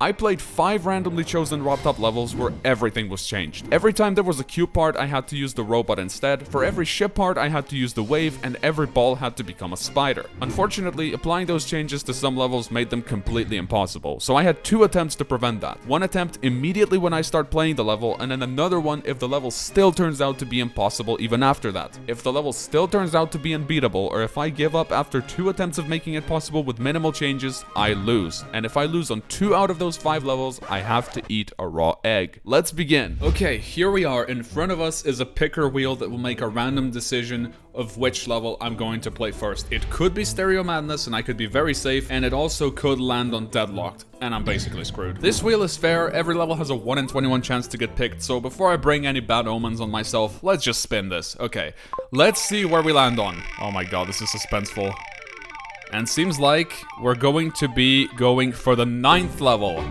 I played 5 randomly chosen Robtop levels where everything was changed. Every time there was a cube part, I had to use the robot instead. For every ship part, I had to use the wave, and every ball had to become a spider. Unfortunately, applying those changes to some levels made them completely impossible, so I had 2 attempts to prevent that. One attempt immediately when I start playing the level, and then another one if the level still turns out to be impossible even after that. If the level still turns out to be unbeatable, or if I give up after 2 attempts of making it possible with minimal changes, I lose. And if I lose on 2 out of those 5 levels, I have to eat a raw egg. Let's begin. Okay, here we are. In front of us is a picker wheel that will make a random decision of which level I'm going to play first. It could be Stereo Madness and I could be very safe, and it also could land on Deadlocked, and I'm basically screwed. This wheel is fair. Every level has a 1 in 21 chance to get picked, so before I bring any bad omens on myself, let's just spin this. Okay, let's see where we land on. Oh my god, this is suspenseful. And seems like we're going to be going for the 9th level.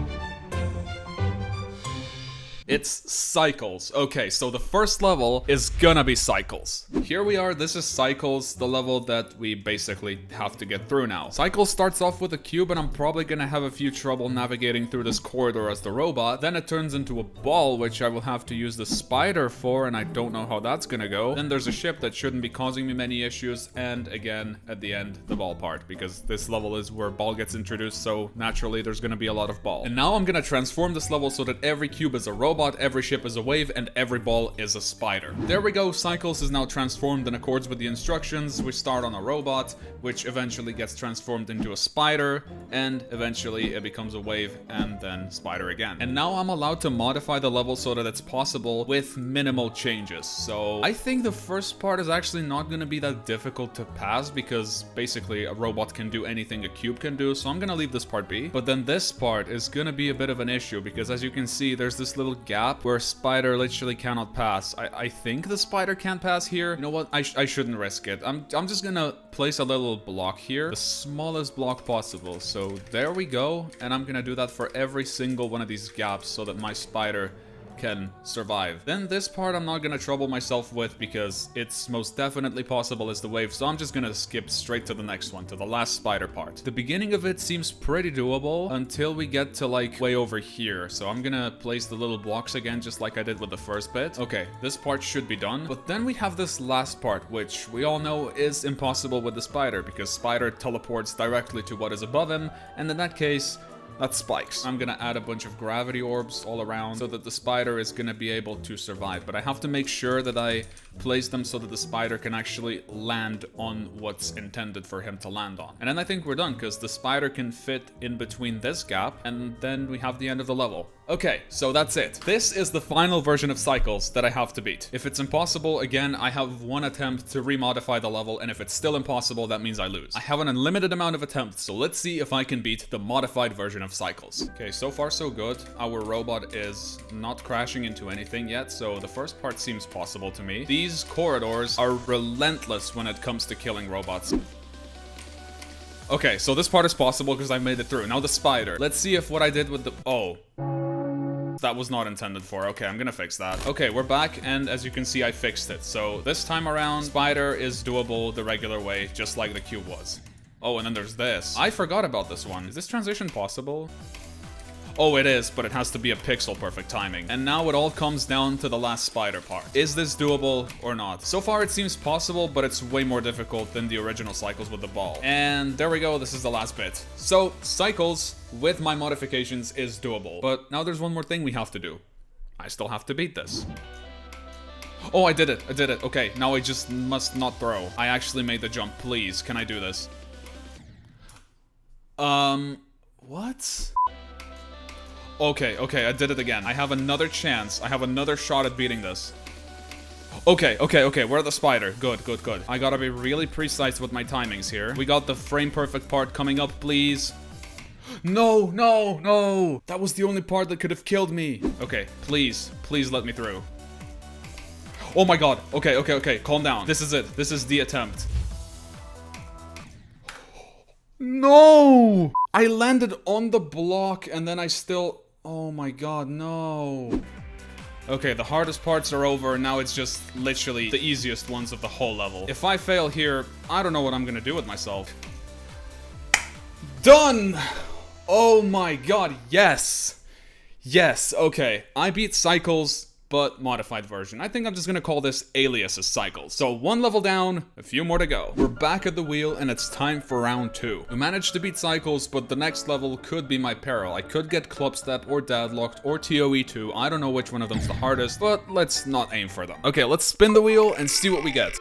It's Cycles. Okay, so the first level is gonna be Cycles. Here we are, this is Cycles, the level that we basically have to get through now. Cycles starts off with a cube, and I'm probably gonna have a few trouble navigating through this corridor as the robot. Then it turns into a ball, which I will have to use the spider for, and I don't know how that's gonna go. Then there's a ship that shouldn't be causing me many issues, and again, at the end, the ball part, because this level is where ball gets introduced, so naturally there's gonna be a lot of ball. And now I'm gonna transform this level so that every cube is a robot, every ship is a wave, and every ball is a spider. There we go, Cycles is now transformed in accordance with the instructions. We start on a robot, which eventually gets transformed into a spider, and eventually it becomes a wave, and then spider again. And now I'm allowed to modify the level so that it's possible with minimal changes. So I think the first part is actually not going to be that difficult to pass, because basically a robot can do anything a cube can do, so I'm going to leave this part be. But then this part is going to be a bit of an issue, because as you can see, there's this little gap where spider literally cannot pass. I think the spider can't pass here. You know what? I shouldn't risk it. I'm just gonna place a little block here, the smallest block possible. So there we go, and I'm gonna do that for every single one of these gaps so that my spider can survive. Then this part I'm not gonna trouble myself with, because it's most definitely possible as the wave, so I'm just gonna skip straight to the next one, to the last spider part. The beginning of it seems pretty doable until we get to like way over here, so I'm gonna place the little blocks again just like I did with the first bit. Okay, this part should be done, but then we have this last part, which we all know is impossible with the spider, because spider teleports directly to what is above him, and in that case, that's spikes. I'm gonna add a bunch of gravity orbs all around so that the spider is gonna be able to survive. But I have to make sure that I place them so that the spider can actually land on what's intended for him to land on. And then I think we're done, because the spider can fit in between this gap, and then we have the end of the level. Okay, so that's it. This is the final version of Cycles that I have to beat. If it's impossible, again, I have 1 attempt to remodify the level, and if it's still impossible, that means I lose. I have an unlimited amount of attempts, so let's see if I can beat the modified version of Cycles. Okay, so far so good. Our robot is not crashing into anything yet, so the first part seems possible to me. These corridors are relentless when it comes to killing robots. Okay, so this part is possible because I made it through. Now the spider. Let's see if what I did with the... Oh. That was not intended for. Okay, I'm gonna fix that. Okay, we're back, and as you can see, I fixed it. So this time around, spider is doable the regular way, just like the cube was. Oh, and then there's this. I forgot about this one. Is this transition possible? Oh, it is, but it has to be a pixel perfect timing. And now it all comes down to the last spider part. Is this doable or not? So far it seems possible, but it's way more difficult than the original Cycles with the ball. And there we go, this is the last bit. So, Cycles, with my modifications, is doable. But now there's one more thing we have to do. I still have to beat this. Oh, I did it, Okay, now I just must not throw. I actually made the jump, please, can I do this? What? Okay, I did it again. I have another chance. I have another shot at beating this. Okay, we're the spider. Good. I gotta be really precise with my timings here. We got the frame perfect part coming up, please. No! That was the only part that could have killed me. Okay, please let me through. Oh my god. Okay, calm down. This is it. This is the attempt. No! I landed on the block and then I still... Oh my god, no. Okay, the hardest parts are over, now it's just literally the easiest ones of the whole level. If I fail here, I don't know what I'm gonna do with myself. Done! Oh my god, yes! Yes, okay. I beat Cycles, but modified version. I think I'm just gonna call this Alias's Cycles. So 1 level down, a few more to go. We're back at the wheel and it's time for round 2. We managed to beat Cycles, but the next level could be my peril. I could get Clubstep or Deadlocked or TOE2. I don't know which one of them's the hardest, but let's not aim for them. Okay, let's spin the wheel and see what we get.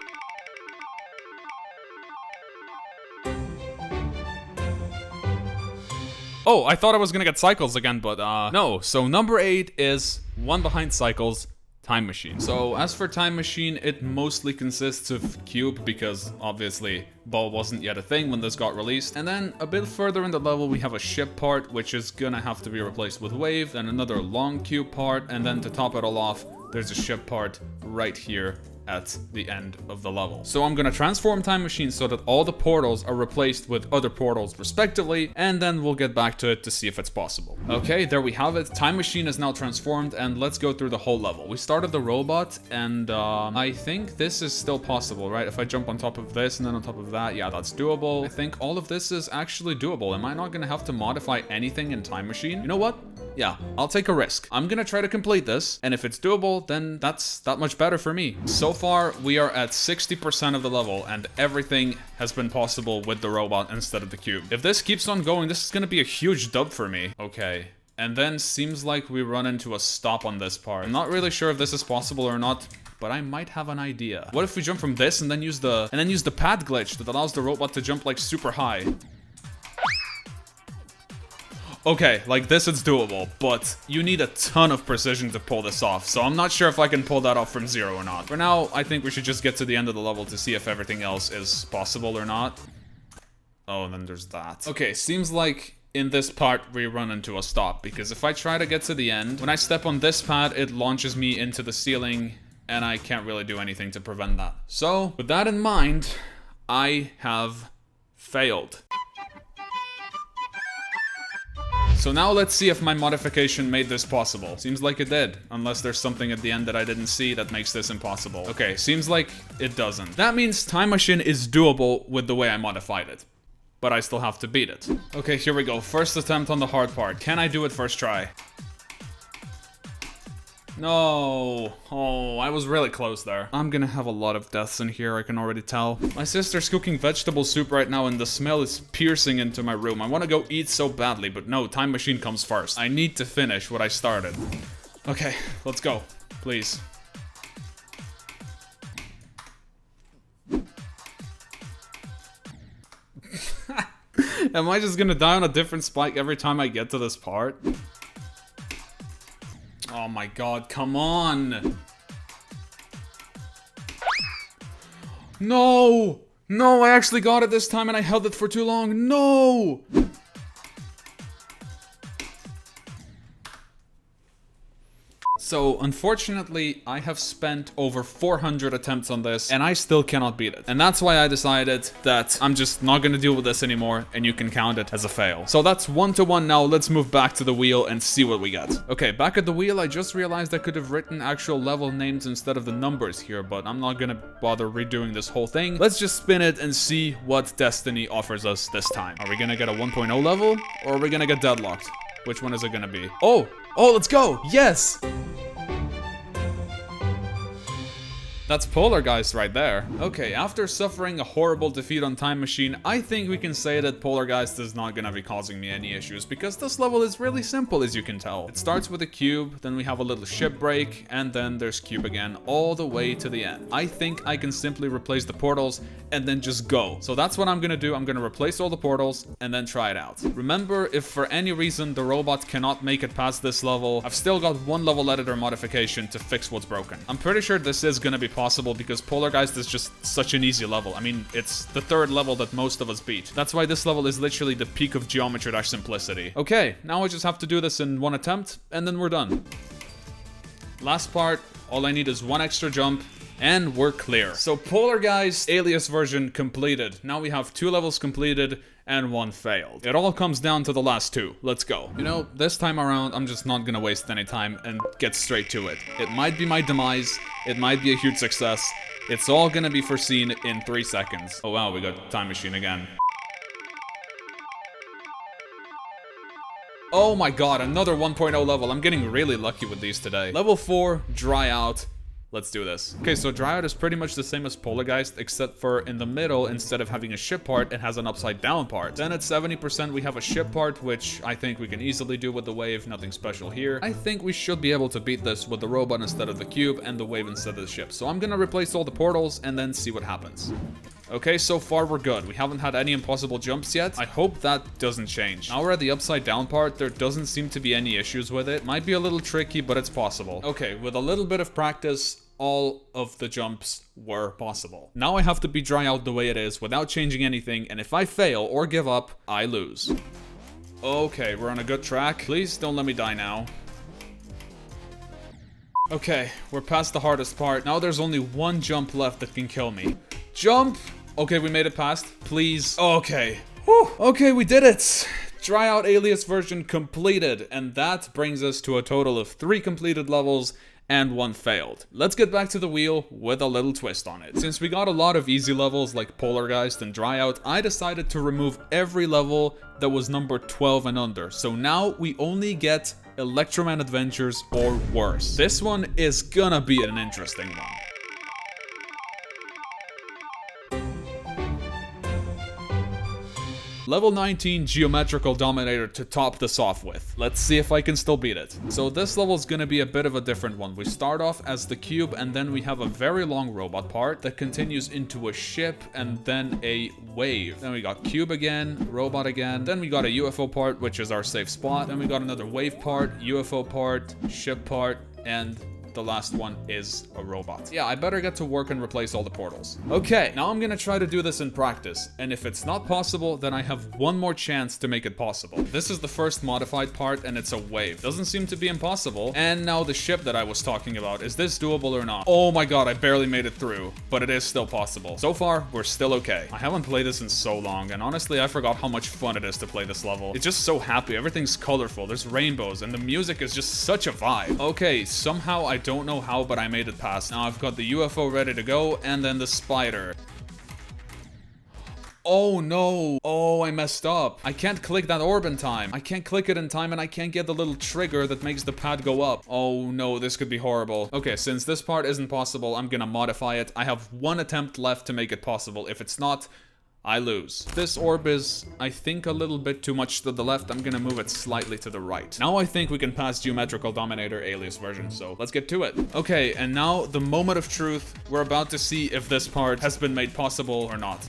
Oh, I thought I was gonna get Cycles again, but no. So number 8 is one behind Cycles, Time Machine. So as for Time Machine, it mostly consists of Cube because obviously Ball wasn't yet a thing when this got released. And then a bit further in the level we have a ship part, which is gonna have to be replaced with Wave, then another long Cube part, and then to top it all off, there's a ship part right here at the end of the level. So I'm gonna transform Time Machine so that all the portals are replaced with other portals respectively, and then we'll get back to it to see if it's possible. Okay, there we have it. Time Machine is now transformed, and let's go through the whole level. We started the robot, and I think this is still possible, right? If I jump on top of this and then on top of that, yeah, that's doable. I think all of this is actually doable. Am I not gonna have to modify anything in Time Machine? You know what? Yeah, I'll take a risk. I'm gonna try to complete this, and if it's doable, then that's that much better for me. So far, we are at 60% of the level, and everything has been possible with the robot instead of the cube. If this keeps on going, this is gonna be a huge dub for me. Okay. And then seems like we run into a stop on this part. I'm not really sure if this is possible or not, but I might have an idea. What if we jump from this and then use the pad glitch that allows the robot to jump like super high? Okay, like this it's doable, but you need a ton of precision to pull this off, so I'm not sure if I can pull that off from 0 or not. For now, I think we should just get to the end of the level to see if everything else is possible or not. Oh, and then there's that. Okay, seems like in this part we run into a stop, because if I try to get to the end, when I step on this pad, it launches me into the ceiling, and I can't really do anything to prevent that. So, with that in mind, I have failed. So now let's see if my modification made this possible. Seems like it did, unless there's something at the end that I didn't see that makes this impossible. Okay, seems like it doesn't. That means Time Machine is doable with the way I modified it, but I still have to beat it. Okay, here we go. First attempt on the hard part. Can I do it first try? No. Oh, I was really close there. I'm gonna have a lot of deaths in here, I can already tell. My sister's cooking vegetable soup right now and the smell is piercing into my room. I want to go eat so badly, but no, Time Machine comes first. I need to finish what I started. Okay, let's go. Please. Am I just gonna die on a different spike every time I get to this part? Oh my god, come on! No! No, I actually got it this time and I held it for too long. No! So, unfortunately, I have spent over 400 attempts on this, and I still cannot beat it. And that's why I decided that I'm just not gonna deal with this anymore, and you can count it as a fail. So that's 1-1 now. Let's move back to the wheel and see what we get. Okay, back at the wheel, I just realized I could have written actual level names instead of the numbers here, but I'm not gonna bother redoing this whole thing. Let's just spin it and see what Destiny offers us this time. Are we gonna get a 1.0 level, or are we gonna get deadlocked? Which one is it gonna be? Oh, let's go! Yes! That's Polargeist right there. Okay, after suffering a horrible defeat on Time Machine, I think we can say that Polargeist is not gonna be causing me any issues, because this level is really simple, as you can tell. It starts with a cube, then we have a little ship break, and then there's cube again, all the way to the end. I think I can simply replace the portals, and then just go. So that's what I'm gonna do. I'm gonna replace all the portals, and then try it out. Remember, if for any reason the robot cannot make it past this level, I've still got one level editor modification to fix what's broken. I'm pretty sure this is gonna be possible because Polargeist is just such an easy level. I mean, it's the 3rd level that most of us beat. That's why this level is literally the peak of geometry-simplicity. Okay, now I just have to do this in one attempt, and then we're done. Last part, all I need is one extra jump, and we're clear. So Polargeist Alias version completed. Now we have 2 levels completed and 1 failed. It all comes down to the last 2. Let's go. You know, this time around, I'm just not gonna waste any time and get straight to it. It might be my demise, it might be a huge success. It's all gonna be foreseen in 3 seconds. Oh wow, we got Time Machine again. Oh my god, another 1.0 level. I'm getting really lucky with these today. Level 4, dry out. Let's do this. Okay, so dry out is pretty much the same as Poltergeist, except for in the middle, instead of having a ship part, it has an upside down part. Then at 70%, we have a ship part, which I think we can easily do with the wave, nothing special here. I think we should be able to beat this with the robot instead of the cube and the wave instead of the ship. So I'm gonna replace all the portals and then see what happens. Okay, so far we're good. We haven't had any impossible jumps yet. I hope that doesn't change. Now we're at the upside down part. There doesn't seem to be any issues with it. Might be a little tricky, but it's possible. Okay, with a little bit of practice, all of the jumps were possible. Now I have to be dry out the way it is without changing anything, and if I fail or give up, I lose. Okay, we're on a good track. Please don't let me die now. Okay, we're past the hardest part. Now there's only one jump left that can kill me. Jump! Okay, we made it past. Please. Okay. Whew. Okay, we did it! Dry out Alias version completed, and that brings us to a total of 3 completed levels and 1 failed. Let's get back to the wheel with a little twist on it. Since we got a lot of easy levels like Poltergeist and Dry Out, I decided to remove every level that was number 12 and under. So now we only get Electroman Adventures or worse. This one is gonna be an interesting one. Level 19 Geometrical Dominator to top this off with. Let's see if I can still beat it. So this level is gonna be a bit of a different one. We start off as the cube and then we have a very long robot part that continues into a ship and then a wave. Then we got cube again, robot again. Then we got a UFO part, which is our safe spot. Then we got another wave part, UFO part, ship part, and the last one is a robot. Yeah, I better get to work and replace all the portals. Okay, now I'm gonna try to do this in practice, and if it's not possible, then I have one more chance to make it possible. This is the first modified part, and it's a wave. Doesn't seem to be impossible. And now the ship that I was talking about. Is this doable or not? Oh my god, I barely made it through, but it is still possible. So far, we're still okay. I haven't played this in so long, and honestly, I forgot how much fun it is to play this level. It's just so happy. Everything's colorful. There's rainbows, and the music is just such a vibe. Okay, somehow I don't know how, but I made it past. Now I've got the UFO ready to go, and then the spider. Oh no. Oh, I messed up. I can't click that orb in time. I can't click it in time, and I can't get the little trigger that makes the pad go up. Oh no, this could be horrible. Okay, since this part isn't possible, I'm gonna modify it. I have 1 attempt left to make it possible. If it's not, I lose. This orb is, I think, a little bit too much to the left. I'm gonna move it slightly to the right. Now I think we can pass Geometrical Dominator Alias version, so let's get to it. Okay, and now the moment of truth. We're about to see if this part has been made possible or not.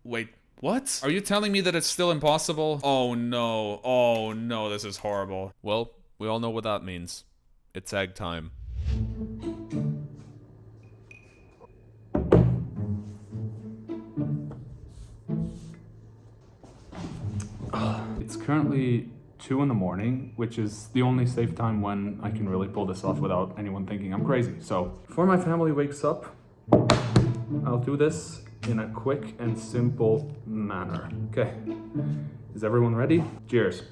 Wait, what? Are you telling me that it's still impossible? Oh no, this is horrible. Well, we all know what that means. It's egg time. It's currently 2 in the morning, which is the only safe time when I can really pull this off without anyone thinking I'm crazy. So before my family wakes up, I'll do this in a quick and simple manner. Okay, is everyone ready? Cheers.